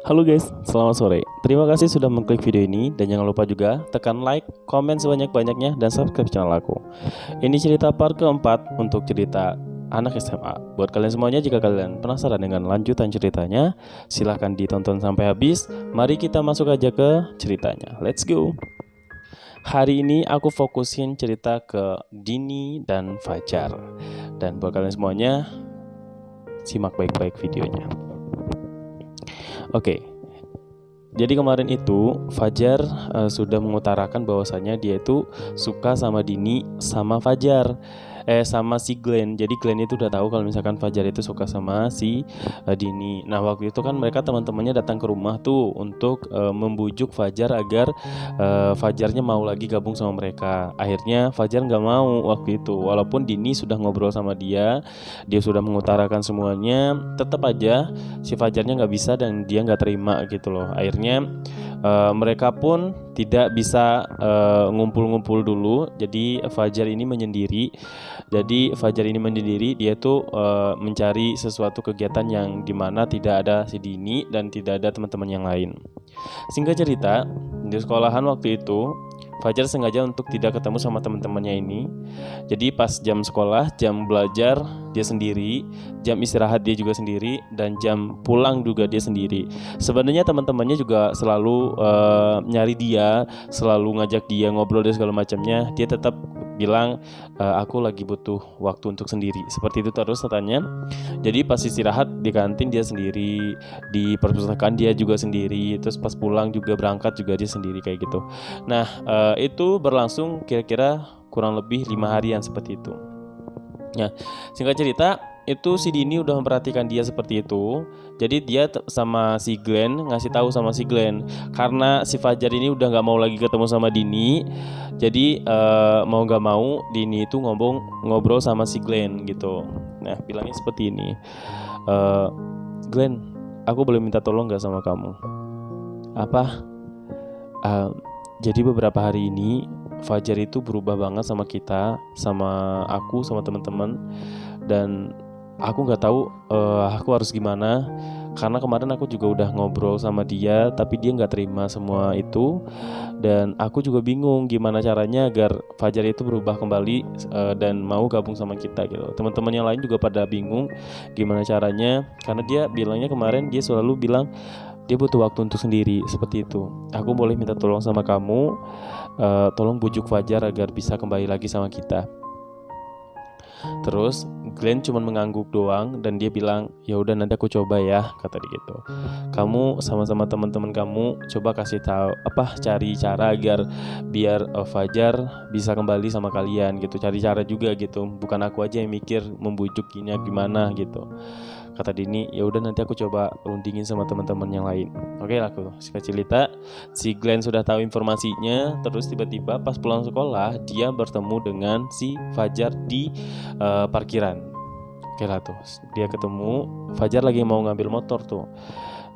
Halo guys, selamat sore. Terima kasih sudah mengklik video ini dan jangan lupa juga tekan like, komen sebanyak-banyaknya dan subscribe channel aku. Ini cerita part keempat untuk cerita anak SMA. Buat kalian semuanya, jika kalian penasaran dengan lanjutan ceritanya, silahkan ditonton sampai habis. Mari kita masuk aja ke ceritanya. Let's go. Hari ini aku fokusin cerita ke Dini dan Fajar. Dan buat kalian semuanya, simak baik-baik videonya. Oke, jadi kemarin itu Fajar sudah mengutarakan bahwasannya dia itu suka sama Dini sama Fajar, sama si Glenn. Jadi Glenn itu udah tahu kalau misalkan Fajar itu suka sama si Dini. Nah waktu itu kan mereka teman-temannya datang ke rumah tuh untuk membujuk Fajar agar Fajarnya mau lagi gabung sama mereka. Akhirnya Fajar nggak mau waktu itu, walaupun Dini sudah ngobrol sama dia sudah mengutarakan semuanya, tetap aja si Fajarnya nggak bisa dan dia nggak terima gitu loh. Akhirnya mereka pun tidak bisa ngumpul-ngumpul dulu. Jadi Fajar ini menyendiri. Dia tuh mencari sesuatu kegiatan yang dimana tidak ada si Dini dan tidak ada teman-teman yang lain. Singkat cerita, di sekolahan waktu itu Fajar sengaja untuk tidak ketemu sama teman-temannya ini. Jadi pas jam sekolah, jam belajar dia sendiri, jam istirahat dia juga sendiri, dan jam pulang juga dia sendiri. Sebenarnya teman-temannya juga selalu nyari dia, selalu ngajak dia ngobrol dan segala macamnya. Dia tetap bilang aku lagi butuh waktu untuk sendiri. Seperti itu terus katanya. Jadi pas istirahat di kantin dia sendiri, di perpustakaan dia juga sendiri, terus pas pulang juga berangkat juga dia sendiri kayak gitu. Nah itu berlangsung kira-kira kurang lebih 5 harian seperti itu. Nah, singkat cerita, itu si Dini udah memperhatikan dia seperti itu. Jadi dia sama si Glenn ngasih tahu sama si Glenn, karena si Fajar ini udah nggak mau lagi ketemu sama Dini. Jadi mau nggak mau Dini itu ngobrol sama si Glenn gitu. Nah, bilangnya seperti ini, Glenn, aku boleh minta tolong nggak sama kamu? Apa? Jadi beberapa hari ini Fajar itu berubah banget sama kita, sama aku, sama teman-teman, dan aku nggak tahu aku harus gimana. Karena kemarin aku juga udah ngobrol sama dia, tapi dia nggak terima semua itu, dan aku juga bingung gimana caranya agar Fajar itu berubah kembali dan mau gabung sama kita gitu. Teman-teman yang lain juga pada bingung gimana caranya, karena dia bilangnya kemarin dia selalu bilang dia butuh waktu untuk sendiri seperti itu. Aku boleh minta tolong sama kamu, tolong bujuk Fajar agar bisa kembali lagi sama kita. Terus Glenn cuma mengangguk doang dan dia bilang, ya udah nanti aku coba ya, kata dia gitu. Kamu sama-sama teman-teman kamu coba kasih tahu cari cara agar biar Fajar bisa kembali sama kalian gitu. Cari cara juga gitu. Bukan aku aja yang mikir membujuknya gimana gitu. Kata Dini, ya udah nanti aku coba rundingin sama teman-teman yang lain. Oke lah, aku singkat cerita, si Glenn sudah tahu informasinya. Terus tiba-tiba pas pulang sekolah dia bertemu dengan si Fajar di parkiran. Oke lah tuh, dia ketemu Fajar lagi mau ngambil motor tuh.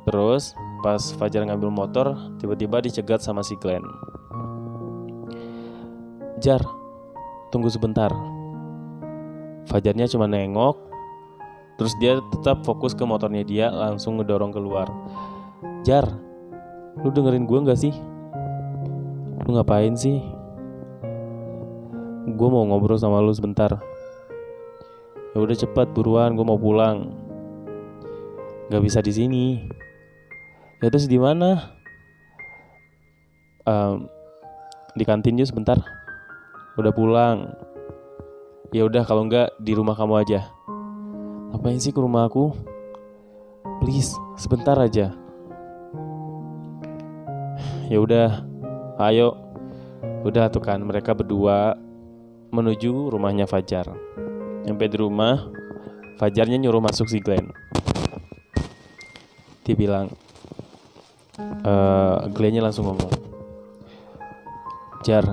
Terus pas Fajar ngambil motor, tiba-tiba dicegat sama si Glenn. Jar, tunggu sebentar. Fajarnya cuma nengok. Terus dia tetap fokus ke motornya, dia langsung ngedorong keluar. Jar, lu dengerin gue gak sih? Lu ngapain sih? Gue mau ngobrol sama lu sebentar. Ya udah cepat buruan, gue mau pulang. Gak bisa di sini. Ya terus di mana? Di kantin juga sebentar. Udah pulang. Ya udah kalau enggak di rumah kamu aja. Ngapain sih ke rumah aku? Please, sebentar aja. Ya udah, ayo. Udah tuh kan, mereka berdua menuju rumahnya Fajar. Sampai di rumah, Fajarnya nyuruh masuk si Glenn. Dia bilang, Glennnya langsung ngomong, Jar,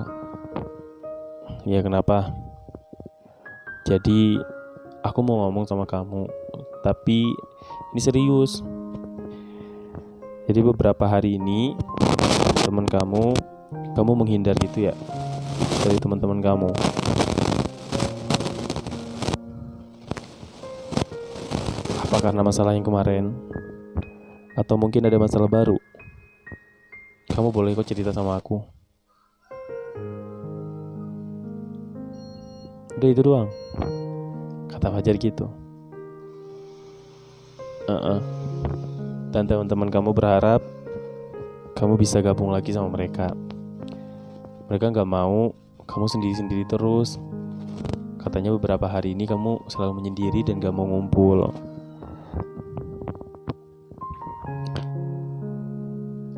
ya kenapa? Jadi aku mau ngomong sama kamu, tapi ini serius. Jadi beberapa hari ini teman kamu menghindar gitu ya dari teman-teman kamu. Apa karena masalah yang kemarin? Atau mungkin ada masalah baru? Kamu boleh kok cerita sama aku. Udah itu doang, kata Fajar gitu. Dan teman-teman kamu berharap kamu bisa gabung lagi sama mereka. Mereka gak mau kamu sendiri-sendiri terus. Katanya beberapa hari ini kamu selalu menyendiri dan gak mau ngumpul.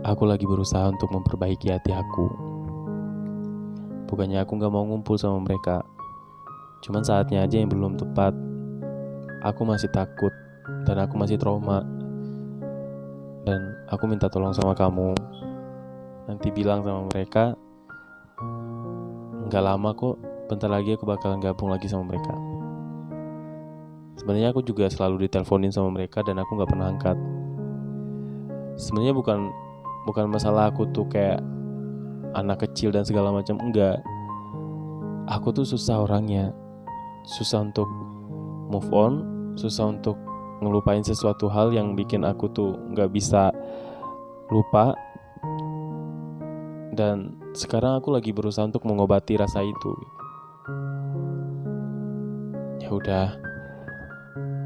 Aku lagi berusaha untuk memperbaiki hati aku. Bukannya aku gak mau ngumpul sama mereka, cuman saatnya aja yang belum tepat. Aku masih takut dan aku masih trauma. Dan aku minta tolong sama kamu. Nanti bilang sama mereka, gak lama kok, bentar lagi aku bakalan gabung lagi sama mereka. Sebenarnya aku juga selalu diteleponin sama mereka dan aku gak pernah angkat. Sebenarnya bukan masalah aku tuh kayak anak kecil dan segala macam, enggak. Aku tuh susah orangnya. Susah untuk move on, susah untuk ngelupain sesuatu hal yang bikin aku tuh gak bisa lupa. Dan sekarang aku lagi berusaha untuk mengobati rasa itu. Ya udah,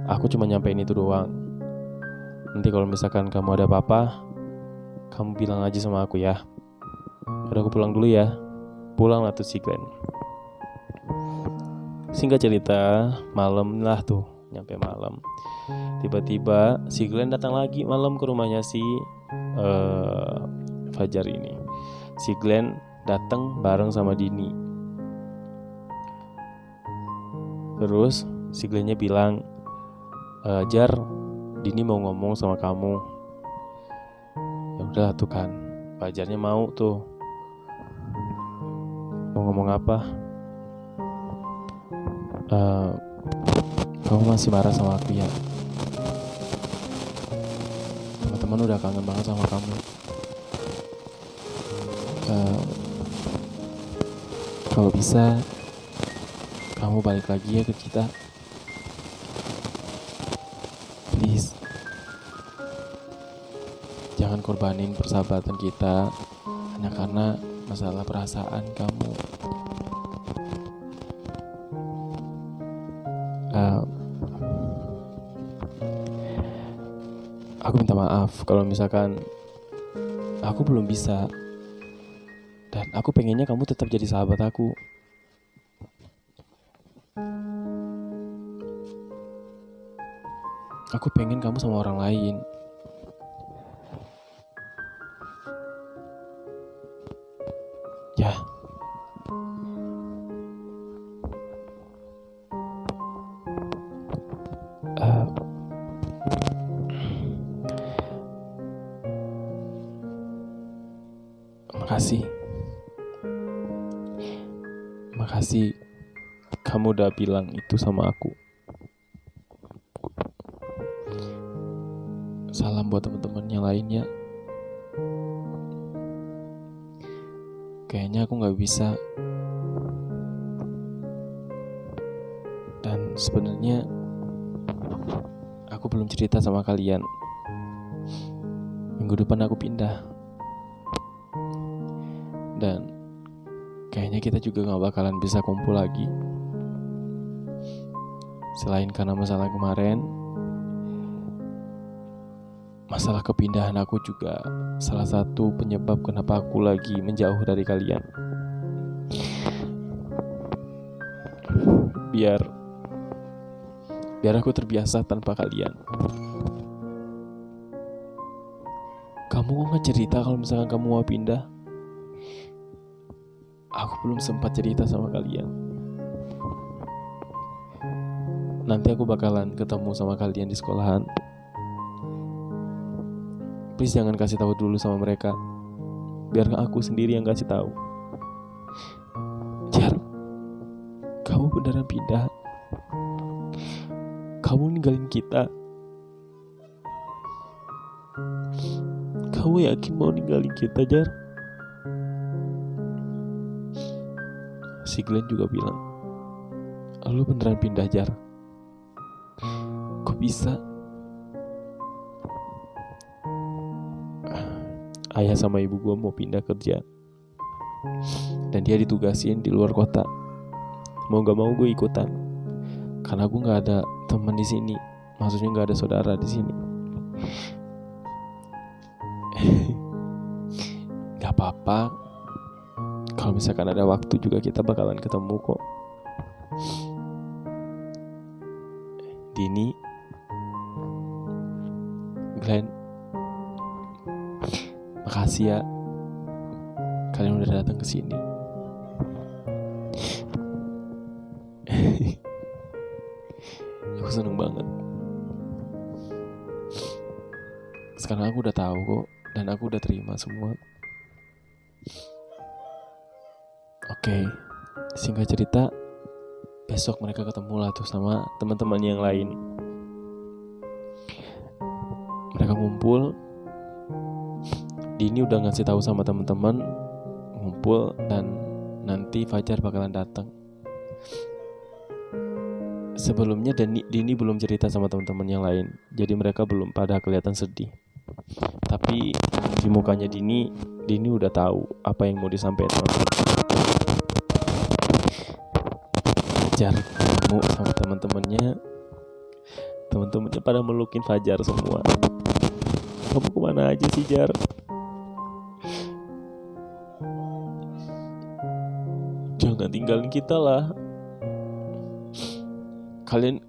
aku cuma nyampein itu doang. Nanti kalau misalkan kamu ada apa-apa, kamu bilang aja sama aku ya. Udah, aku pulang dulu ya. Pulang lah tuh si Glenn. Singkat cerita, malam lah tuh, nyampe malam. Tiba-tiba si Glenn datang lagi malam ke rumahnya si Fajar ini. Si Glenn datang bareng sama Dini. Terus si Glennnya bilang, Jar, Dini mau ngomong sama kamu. Ya udah tuh kan, Fajarnya mau tuh. Mau ngomong apa? Kamu masih marah sama aku ya? Teman-teman udah kangen banget sama kamu. Kalau bisa, kamu balik lagi ya ke kita. Please. Jangan korbanin persahabatan kita hanya karena masalah perasaan kamu. Aku minta maaf kalau misalkan aku belum bisa. Dan aku pengennya kamu tetap jadi sahabat aku. Aku pengen kamu sama orang lain. Ya. Makasih kamu udah bilang itu sama aku. Salam buat teman-teman yang lainnya. Kayaknya aku gak bisa. Dan sebenarnya aku belum cerita sama kalian. Minggu depan aku pindah. Dan kayaknya kita juga gak bakalan bisa kumpul lagi. Selain karena masalah kemarin, masalah kepindahan aku juga salah satu penyebab kenapa aku lagi menjauh dari kalian. Biar aku terbiasa tanpa kalian. Kamu kok gak cerita kalau misalkan kamu mau pindah? Aku belum sempat cerita sama kalian. Nanti aku bakalan ketemu sama kalian di sekolahan. Please jangan kasih tahu dulu sama mereka. Biar aku sendiri yang kasih tahu. Jar, kamu beneran pindah? Kamu ninggalin kita? Kamu yakin mau ninggalin kita, Jar? Si Glenn juga bilang, lu beneran pindah, Jar? Kok bisa? ayah sama ibu gue mau pindah kerja dan dia ditugasin di luar kota. Mau gak mau gue ikutan karena gue nggak ada teman di sini, maksudnya nggak ada saudara di sini. Gak apa-apa, kalau misalkan ada waktu juga kita bakalan ketemu kok. Dini, Glenn, makasih ya kalian udah datang ke sini. Aku seneng banget. Sekarang aku udah tahu kok dan aku udah terima semua. Oke, singkat cerita, besok mereka ketemu lah tuh sama teman-teman yang lain. Mereka ngumpul. Dini udah ngasih tahu sama teman-teman ngumpul dan nanti Fajar bakalan datang. Sebelumnya Dini belum cerita sama teman-teman yang lain, jadi mereka belum pada kelihatan sedih. Tapi di mukanya Dini udah tahu apa yang mau disampaikan teman-teman. Fajar ketemu sama teman-temannya pada melukin Fajar semua. Kamu kemana aja sih, Jar? Jangan tinggalin kita lah. Kalian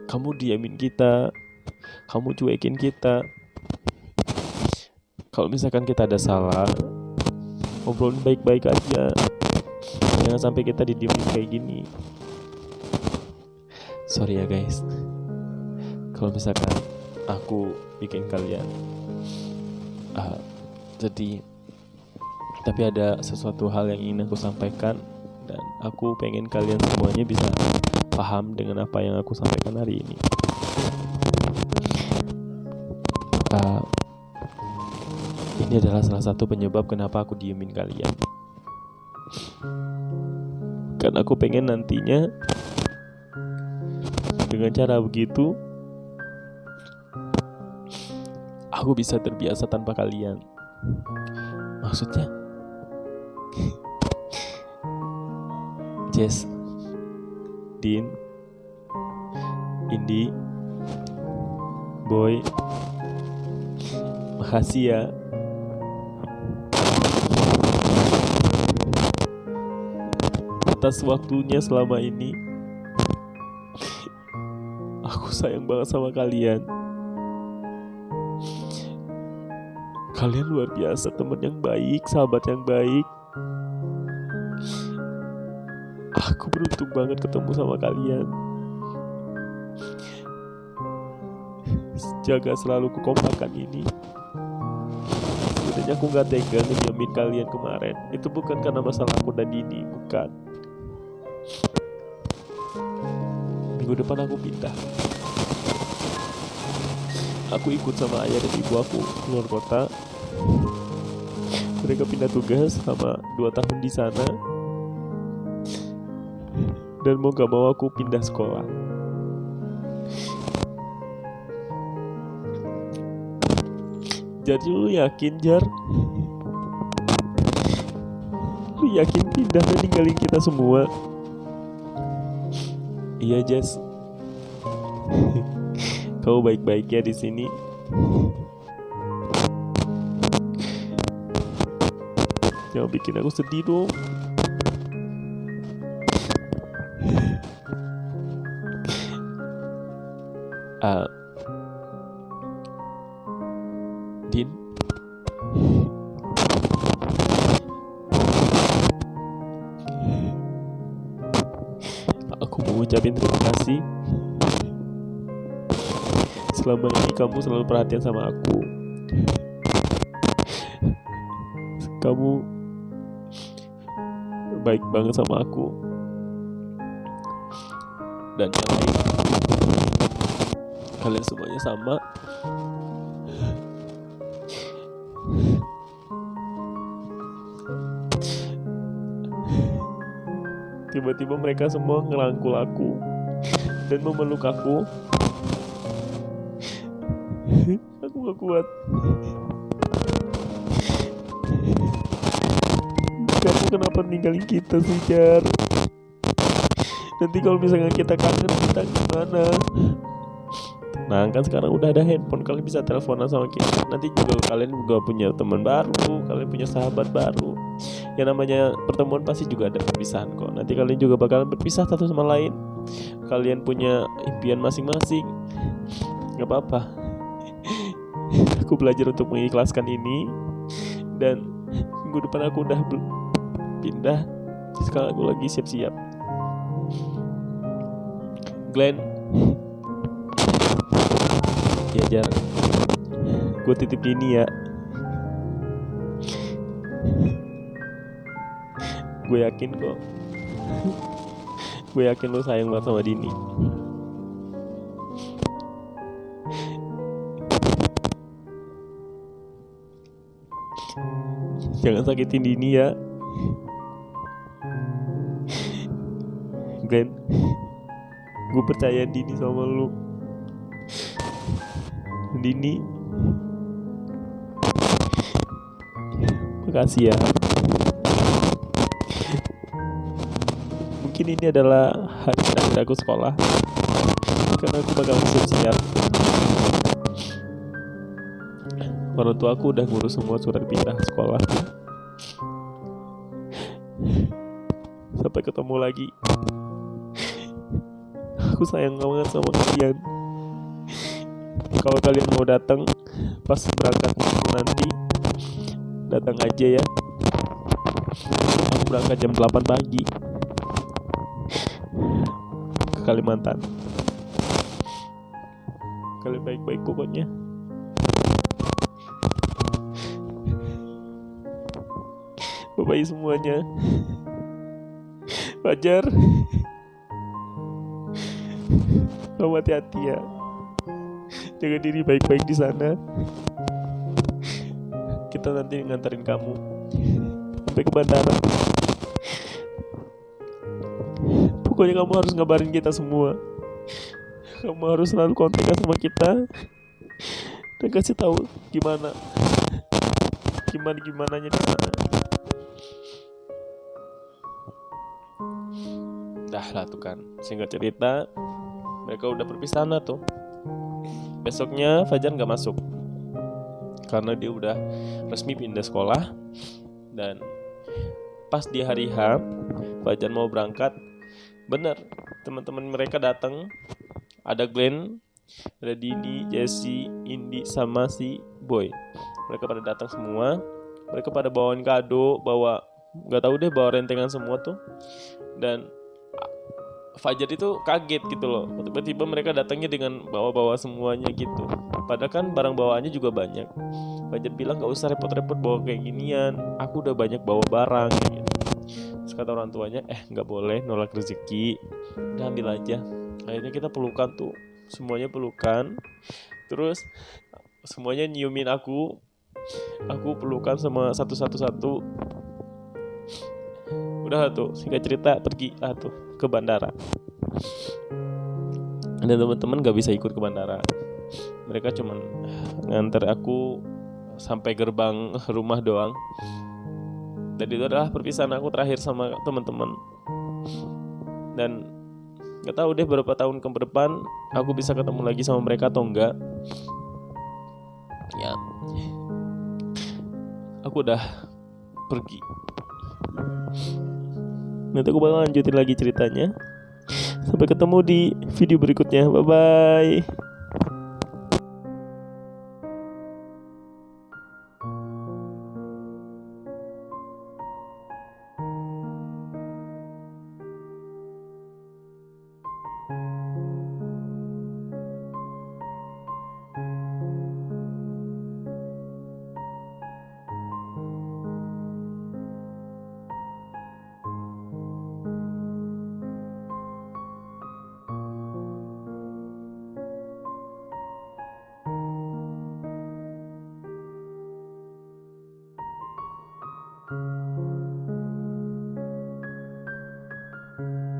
kamu diamin kita, kamu cuekin kita. Kalau misalkan kita ada salah, ngobrolin baik-baik aja. Jangan sampai kita didiemin kayak gini. Sorry ya guys, kalau misalkan aku bikin kalian sedih. Tapi ada sesuatu hal yang ingin aku sampaikan dan aku pengen kalian semuanya bisa paham dengan apa yang aku sampaikan hari ini. Ini adalah salah satu penyebab kenapa aku diemin kalian. Karena aku pengen nantinya dengan cara begitu aku bisa terbiasa tanpa kalian. Maksudnya Jess, Din, Indi, Boy, makasih ya. Atas waktunya selama ini. Aku sayang banget sama kalian. Kalian luar biasa, teman yang baik, sahabat yang baik. Aku beruntung banget ketemu sama kalian. Jaga selalu kekompakan ini. Sebenarnya aku gak tega ngediamin kalian kemarin. Itu bukan karena masalah aku dan Dini, bukan. Minggu depan aku pindah. Aku ikut sama ayah dan ibu aku keluar kota. Mereka pindah tugas selama 2 tahun di sana. Dan mau gak mau aku pindah sekolah. Jadi lu yakin, Jar? Lu yakin pindah dan ninggalin kita semua? Iya, Jess. Kau baik-baik ya di sini. Jangan bikin aku sedih dong. Din, aku mau ucapin terima kasih. Selama ini kamu selalu perhatian sama aku. Kamu baik banget sama aku. Dan yang lain, kalian semuanya sama. Tiba-tiba mereka semua ngerangkul aku dan memeluk aku. gak kuat. Kamu kenapa ninggalin kita sih, Jar? Nanti kalau misalnya kita kangen, kita gimana? Nah kan sekarang udah ada handphone, kalian bisa teleponan sama kita. Nanti juga kalian juga punya teman baru, kalian punya sahabat baru. Yang namanya pertemuan pasti juga ada perpisahan kok. Nanti kalian juga bakalan berpisah satu sama lain. Kalian punya impian masing-masing. Gak apa-apa. Aku belajar untuk mengikhlaskan ini. Dan minggu depan aku udah pindah. Sekarang aku lagi siap-siap. Glenn, ya Jar, gue titip Dini ya. Gue yakin kok. Gue yakin lo sayang banget sama Dini. Jangan sakitin Dini ya, Glenn. Gue percaya Dini sama lu. Dini, makasih ya. Mungkin ini adalah hari terakhir aku sekolah, karena aku bakal siap-siap. Orang tua aku udah ngurus semua surat pindah sekolah. Sampai ketemu lagi. Aku sayang banget sama kalian. Kalau kalian mau datang pas berangkat nanti, datang aja ya. Aku berangkat jam 8 pagi ke Kalimantan. Kalian baik-baik pokoknya. Bye-bye semuanya. Fajar, kamu hati-hati ya. Jaga diri baik-baik di sana. Kita nanti nganterin kamu sampai ke bandara. Pokoknya kamu harus ngabarin kita semua. Kamu harus selalu kontak sama kita dan kasih tahu gimananya di sana. Dah lah tuh kan. Singkat cerita, mereka udah berpisah tuh. Besoknya Fajar gak masuk karena dia udah resmi pindah sekolah. Dan pas di hari H Fajar mau berangkat, bener teman-teman mereka datang. Ada Glenn, ada Dini, Jessie, Indi, sama si Boy. Mereka pada datang semua. Mereka pada bawain kado, gak tahu deh, bawa rentengan semua tuh. Dan Fajar itu kaget gitu loh. Tiba-tiba mereka datangnya dengan bawa-bawa semuanya gitu. Padahal kan barang bawaannya juga banyak. Fajar bilang gak usah repot-repot bawa kayak ginian. Aku udah banyak bawa barang gitu. Terus kata orang tuanya, gak boleh nolak rezeki. Udah ambil aja. Akhirnya kita pelukan tuh. Semuanya pelukan. Terus semuanya nyiumin aku. Aku pelukan sama satu-satu. Udah tuh, singkat cerita pergi tuh ke bandara. Dan teman-teman gak bisa ikut ke bandara. Mereka cuman nganter aku sampai gerbang rumah doang. Dan itu adalah perpisahan aku terakhir sama teman-teman. Dan gak tahu deh berapa tahun ke depan aku bisa ketemu lagi sama mereka atau enggak. Ya, aku udah pergi. Nanti aku bakal lanjutin lagi ceritanya. Sampai ketemu di video berikutnya. Bye-bye.